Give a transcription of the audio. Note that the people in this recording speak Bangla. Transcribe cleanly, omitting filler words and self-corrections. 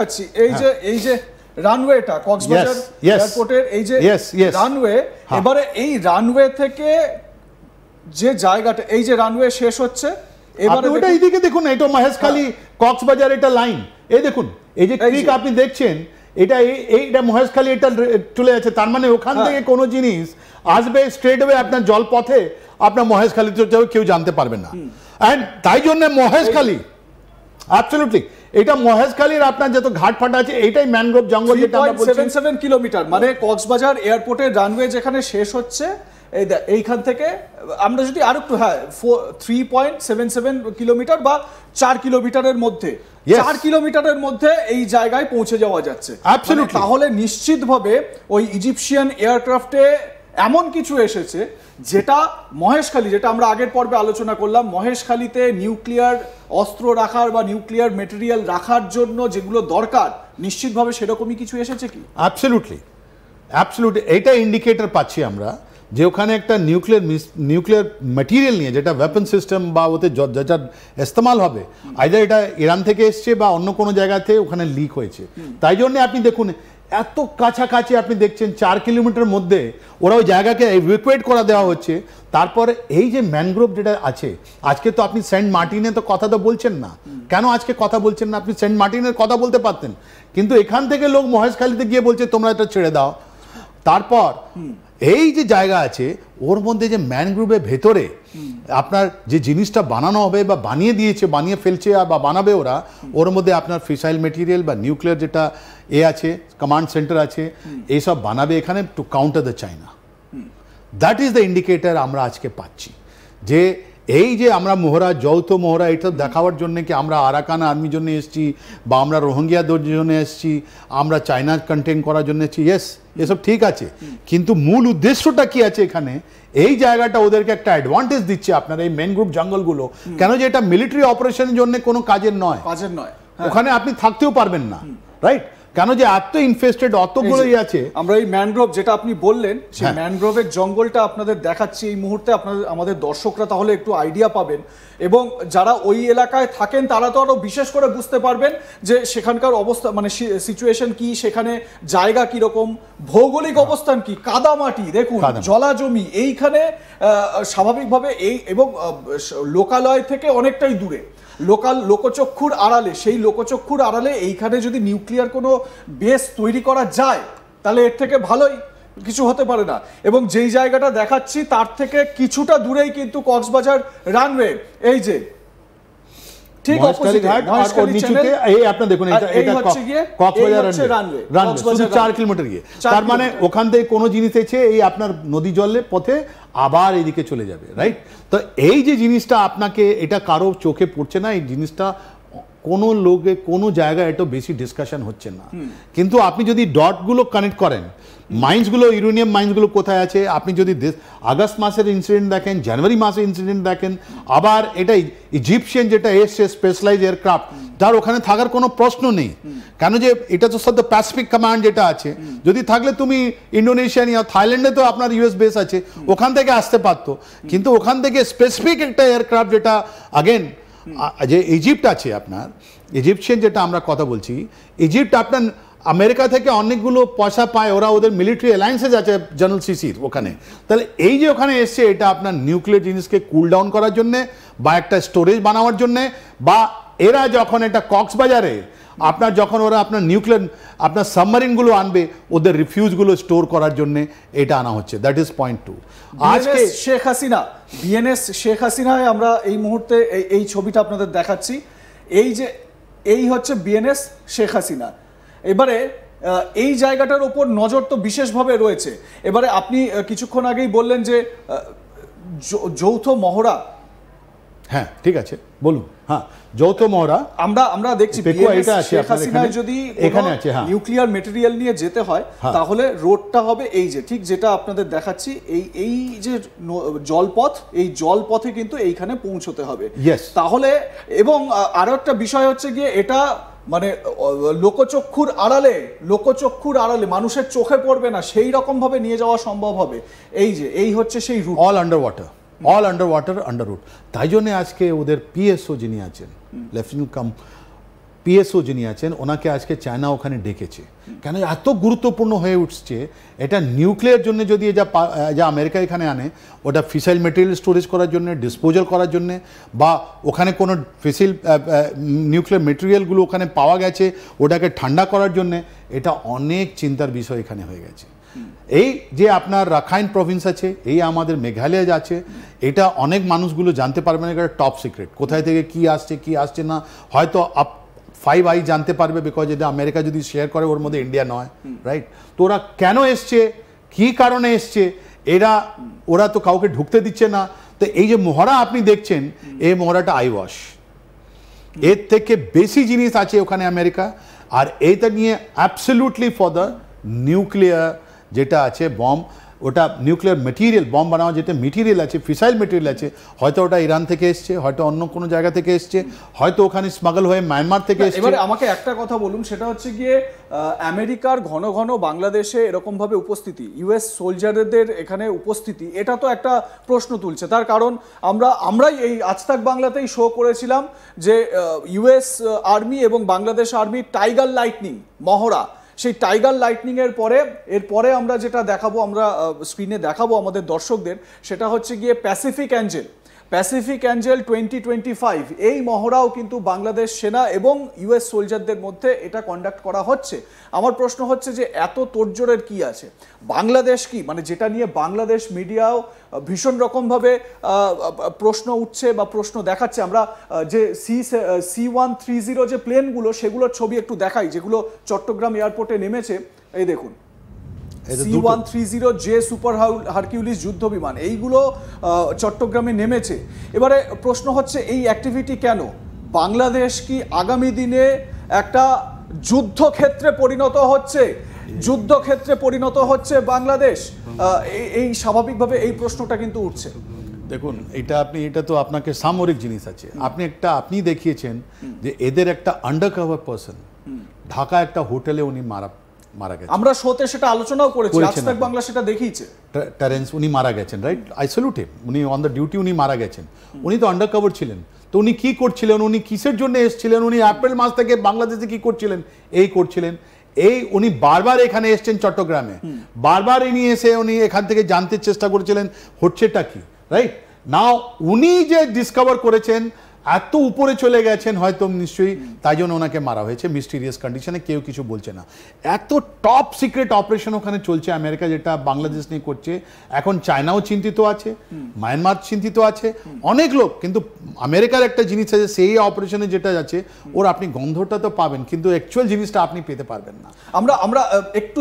দেখাচ্ছি, এই যে রানওয়েটা কক্সবাজার এয়ারপোর্টের এই যে রানওয়ে, এবারে এই রানওয়ে থেকে যে জায়গাটা, এই যে রানওয়ে শেষ হচ্ছে, এবারে ওটা এইদিকে দেখুন, এটা মহেশখালী কক্সবাজার এটা লাইন, এই দেখুন এই যে ক্রিক আপনি দেখছেন, এইটা মহেশখালী এটা চলে যাচ্ছে, তার মানে ওখান থেকে কোনো জিনিস আসবে স্ট্রেটওয়ে আপনার জলপথে, আপনার মহেশখালীতে যাবে, কেউ জানতে পারবে না। অ্যান্ড তাই জন্য মহেশখালী অ্যাবসলিউটলি, এটা মহেশখালীর আপনার যত ঘাটফাট আছে এইটাই ম্যানগ্রোভ জঙ্গল, যেটা আমরা বলছি 3.77 কিলোমিটার, মানে কক্সবাজার এয়ারপোর্টের রানওয়ে যেখানে শেষ হচ্ছে, এইখান থেকে আমরা যদি আর একটু 3.77 কিলোমিটার বা 4 কিলোমিটারের মধ্যে, 4 কিলোমিটারের মধ্যে এই জায়গায় পৌঁছে যাওয়া যাচ্ছে। তাহলে নিশ্চিতভাবে ওই ইজিপশিয়ান এয়ারক্রাফটে এমন কিছু এসেছে যেটা মহেশখালী, যেটা আমরা আগের পর্বে আলোচনা করলাম, মহেশখালীতে নিউক্লিয়ার অস্ত্র রাখার বা নিউক্লিয়ার মেটেরিয়াল রাখার জন্য যেগুলো দরকার, নিশ্চিতভাবে সেরকমই কিছু এসেছে কি? অ্যাবসলিউটলি, এইটা ইন্ডিকেটর পাচ্ছি আমরা যে ওখানে একটা নিউক্লিয়ার ম্যাটেরিয়াল নিয়ে, যেটা ওয়েপন সিস্টেম বা ওতে যেটা ইস্তেমাল হবে, আইদার এটা ইরান থেকে এসছে বা অন্য কোনো জায়গাতে ওখানে লিক হয়েছে। তাই জন্য আপনি দেখুন এত কাছাকাছি আপনি দেখছেন 4 কিলোমিটার মধ্যে ওরা ওই জায়গাকে ইভ্যাকুয়েট করা দেওয়া হচ্ছে। তারপরে এই যে ম্যানগ্রোভ যেটা আছে, আজকে তো আপনি সেন্ট মার্টিনে তো কথা তো বলছেন না, কেন আজকে কথা বলছেন না? আপনি সেন্ট মার্টিনের কথা বলতে পারতেন, কিন্তু এখান থেকে লোক মহেশখালীতে গিয়ে বলছে তোমরা এটা ছেড়ে দাও। তারপর এই যে জায়গা আছে ওর মধ্যে যে ম্যানগ্রোভের ভেতরে আপনার যে জিনিসটা বানানো হবে বা বানিয়ে ফেলছে বা বানাবে ওরা, ওর মধ্যে আপনার ফিসাইল মেটেরিয়াল বা নিউক্লিয়ার যেটা আছে, কমান্ড সেন্টার আছে, এইসব বানাবে এখানে two counter the China. That is the indicator আমরা আজকে পাচ্ছি, যে এই যে আমরা মোহরা, যৌথ মোহরা, এটা দেখাবার জন্য কি আমরা আরাকান আর্মির জন্য এসেছি, বা আমরা রোহিঙ্গিয়াদের জন্য এসেছি, আমরা চায়না কন্টেন করার জন্য এসেছি, ইয়েস এসব ঠিক আছে, কিন্তু মূল উদ্দেশ্যটা কি আছে এখানে? এই জায়গাটা ওদেরকে একটা অ্যাডভান্টেজ দিচ্ছে আপনার এই ম্যানগ্রোভ জঙ্গলগুলো, কেন যে এটা মিলিটারি অপারেশনের জন্য কোনো কাজের নয়, ওখানে আপনি থাকতেও পারবেন না, রাইট? কেন যে এত ইনফেস্টেড অতগুলোই আছে। আমরা এই ম্যানগ্রোভ যেটা আপনি বললেন, সেই ম্যানগ্রোভের জঙ্গলটা আপনাদের দেখাচ্ছি এই মুহূর্তে, আমাদের দর্শকরা তাহলে একটু আইডিয়া পাবেন, এবং যারা ওই এলাকায় থাকেন তারা তো আরো বিশেষ করে বুঝতে পারবেন যে সেখানকার অবস্থা, মানে সিচুয়েশন কি, সেখানে জায়গা কিরকম, ভৌগোলিক অবস্থান কি, কাদামাটি দেখুন, জলাজমি এইখানে স্বাভাবিকভাবে, এবং লোকালয় থেকে অনেকটাই দূরে, লোকচক্ষুর আড়ালে, সেই লোকচক্ষুর আড়ালে এইখানে যদি নিউক্লিয়ার কোনো বেস তৈরি করা যায় তাহলে এর থেকে ভালোই কিছু হতে পারে না। এবং যেই জায়গাটা দেখাচ্ছি তার থেকে কিছুটা দূরেই কিন্তু কক্সবাজার রানওয়ে, এই যে ঠিক অপোজিটে মহেশখালী চ্যানেল, এই আপনি দেখুন এটা কক্সবাজার রানওয়ে 4 কিলোমিটার গিয়ে, তার মানে ওখান থেকে কোনো জিনিস এসে এই আপনার নদী জলের পথে আবার এদিকে চলে যাবে, রাইট? তো এই যে জিনিসটা আপনাকে, এটা কারো চোখে পড়ছে না, এই জিনিসটা কোনো লোকে কোনো জায়গায় এটা বেশি ডিসকাশন হচ্ছে না, কিন্তু আপনি যদি ডটগুলো কানেক্ট করেন, মাইন্সগুলো, ইউরেনিয়াম মাইন্সগুলো কোথায় আছে, আপনি যদি আগস্ট মাসের ইনসিডেন্ট দেখেন, জানুয়ারি মাসের ইনসিডেন্ট দেখেন, আবার এটা ইজিপশিয়ান যেটা এসছে স্পেশালাইজ এয়ারক্রাফট, যার ওখানে থাকার কোনো প্রশ্ন নেই, কেন যে এটা তো সদ্য প্যাসিফিক কমান্ড যেটা আছে, যদি থাকলে তুমি ইন্ডোনেশিয়ান ইয়া থাইল্যান্ডে তো আপনার ইউএস বেস আছে, ওখান থেকে আসতে পারতো, কিন্তু ওখান থেকে স্পেসিফিক একটা এয়ারক্রাফট যেটা আগেন যে ইজিপ্ট আছে আপনার, ইজিপশিয়ান যেটা আমরা কথা বলছি, ইজিপ্ট আপনার আমেরিকা থেকে অনেকগুলো পয়সা পায়, ওরা ওদের মিলিটারি অ্যালায়েন্সেস আছে জেনারেল সিসির ওখানে, তাহলে এই যে ওখানে এসছে এটা আপনার নিউক্লিয়ার জিনিসকে কুল ডাউন করার জন্যে বা একটা স্টোরেজ বানানোর জন্যে, বা এরা যখন এটা কক্সবাজারে আপনার যখন ওরা আপনার নিউক্লিয়ার আপনার সাবমারিনগুলো আনবে, ওদের রিফিউজগুলো স্টোর করার জন্য এটা আনা হচ্ছে। That is point 2। আজকে শেখ হাসিনা, বিএনএস শেখ হাসিনায় আমরা এই মুহূর্তে এই ছবিটা আপনাদের দেখাচ্ছি, এই হচ্ছে বিএনএস শেখ হাসিনা। এবারে এই জায়গাটার ওপর নজর তো বিশেষভাবে রয়েছে। এবারে আপনি কিছুক্ষণ আগেই বললেন যে যৌথ মহড়া, হ্যাঁ ঠিক আছে বলুন, হ্যাঁ যৌথ মহড়া আমরা দেখছি শেখ হাসিনায় যদি নিউক্লিয়ার মেটেরিয়াল নিয়ে যেতে হয় তাহলে রোডটা হবে এই যে ঠিক যেটা আপনাদের দেখাচ্ছি, এই যে জলপথ, এই জলপথে কিন্তু এইখানে পৌঁছতে হবে তাহলে। এবং আরো একটা বিষয় হচ্ছে গিয়ে এটা মানে লোকচক্ষুর আড়ালে মানুষের চোখে পড়বে না সেই রকম ভাবে নিয়ে যাওয়া সম্ভব হবে। এই হচ্ছে সেই route, all under water under route. তাই জন্য আজকে ওদের পিএসও যিনি আছেন লেফটেন্যান্ট পিএসও যিনি আছেন ওনাকে আজকে চায়না ওখানে ডেকেছে, কেন এত গুরুত্বপূর্ণ হয়ে উঠছে এটা নিউক্লিয়ার জন্য। যদি যা আমেরিকা এখানে আনে ওটা ফিসাইল মেটেরিয়াল স্টোরেজ করার জন্য, ডিসপোজাল করার জন্য, বা ওখানে কোনো ফিসিল নিউক্লিয়ার মেটেরিয়ালগুলো ওখানে পাওয়া গেছে ওটাকে ঠান্ডা করার জন্য, এটা অনেক চিন্তার বিষয় এখানে হয়ে গেছে। এই যে আপনার রাখাইন প্রভিন্স আছে, এই আমাদের মেঘালয় আছে, এটা অনেক মানুষগুলো জানতে পারবে না, এটা টপ সিক্রেট। কোথায় থেকে কি আসছে না হয়তো 5 আই জানতে পারবে, বিকজ এটা আমেরিকা যদি শেয়ার করে ওর মধ্যে ইন্ডিয়া নয়, রাইট? তো ওরা কেন এসছে, কি কারণে এসছে, ওরা তো কাউকে ঢুকতে দিচ্ছে না। তো এই যে মহড়া আপনি দেখছেন, এই মহড়াটা আই ওয়াশ, এর থেকে বেশি জিনিস আছে ওখানে আমেরিকা। আর এইটা নিয়ে অ্যাবসলিউটলি ফর দ্য নিউক্লিয়ার যেটা আছে বম্ব, ওটা নিউক্লিয়ার মেটেরিয়াল বম্ব বানানো যেটা মেটেরিয়াল আছে, ফিসাইল মেটেরিয়াল আছে, হয়তো ওটা ইরান থেকে এসছে, হয়তো অন্য কোনো জায়গা থেকে এসছে, হয়তো ওখানে স্মাগল হয়ে মায়ানমার থেকে এসছে। এবারে আমাকে একটা কথা বলুন, সেটা হচ্ছে গিয়ে আমেরিকার ঘন ঘন বাংলাদেশে এরকম ভাবে উপস্থিতি, ইউএস সোলজারদের এখানে উপস্থিতি, এটা তো একটা প্রশ্ন তুলছে। তার কারণ আমরাই এই আজ তাক বাংলাতেই শো করেছিলাম যে ইউএস আর্মি এবং বাংলাদেশ আর্মি টাইগার লাইটনিং মহড়া, সেই টাইগার লাইটনিং এরপরে আমরা যেটা দেখাবো, আমরা স্ক্রিনে দেখাবো আমাদের দর্শকদের, সেটা হচ্ছে গিয়ে প্যাসিফিক অ্যাঞ্জেল 2025। এই মহড়াও কিন্তু বাংলাদেশ সেনা এবং ইউএস সোলজারদের মধ্যে এটা কন্ডাক্ট করা হচ্ছে। আমার প্রশ্ন হচ্ছে যে এত তোড়জোড়ের কি আছে? বাংলাদেশ কি, মানে যেটা নিয়ে বাংলাদেশ মিডিয়াও ভীষণ রকমভাবে প্রশ্ন উঠছে বা প্রশ্ন দেখাচ্ছে। আমরা যে C-130 যে প্লেনগুলো, সেগুলোর ছবি একটু দেখাই, যেগুলো চট্টগ্রাম এয়ারপোর্টে নেমেছে। এই দেখুন, C-130 জে সুপার হারকিউলিস যুদ্ধ বিমান, এইগুলো চট্টগ্রামে নেমেছে। এবারে প্রশ্ন হচ্ছে এই অ্যাক্টিভিটি কেন? বাংলাদেশ কি আগামী দিনে একটা যুদ্ধক্ষেত্রে পরিণত হচ্ছে বাংলাদেশ? এই স্বাভাবিকভাবে এই প্রশ্নটা কিন্তু উঠছে। দেখুন, এটা তো আপনাকে সামরিক জিনিস আছে। আপনি দেখিয়েছেন যে এদের একটা আন্ডারকভার পারসন ঢাকা একটা হোটেলে উনি মারা গেছেন। আমরা শোতে সেটা আলোচনাও করেছি, আজ তাক বাংলা সেটা দেখিয়েছে। টেরেন্স উনি মারা গেছেন, রাইট? আই স্যালুট হিম। উনি অন দ্য ডিউটি উনি মারা গেছেন। উনি তো আন্ডারকভার ছিলেন। তো উনি কি করছিলেন, উনি কিসের জন্য এসেছিলেন, উনি এপ্রিল মাস থেকে বাংলাদেশে কি করছিলেন? উনি বারবার এখানে এসছেন চট্টগ্রামে, বারবার উনি এখান থেকে জানতে চেষ্টা করেছিলেন হচ্ছেটা কি, রাইট? নাও উনি যে ডিসকভার করেছেন, এত উপরে চলে গেছেন হয়তো নিশ্চয়ই, তাই জন্য ওনাকে মারা হয়েছে মিস্টিরিয়াস কন্ডিশনে, কেউ কিছু বলছে না। এত টপ সিক্রেট অপারেশন ওখানে চলছে আমেরিকা, যেটা বাংলাদেশ নিয়ে করছে। এখন চায়নাও চিন্তিত আছে, মায়ানমার চিন্তিত আছে, অনেক লোক। কিন্তু আমেরিকার একটা জিনিস আছে, সেই অপারেশনে যেটা যাচ্ছে ওর আপনি গন্ধটা তো পাবেন, কিন্তু অ্যাকচুয়াল জিনিসটা আপনি পেতে পারবেন না। আমরা একটু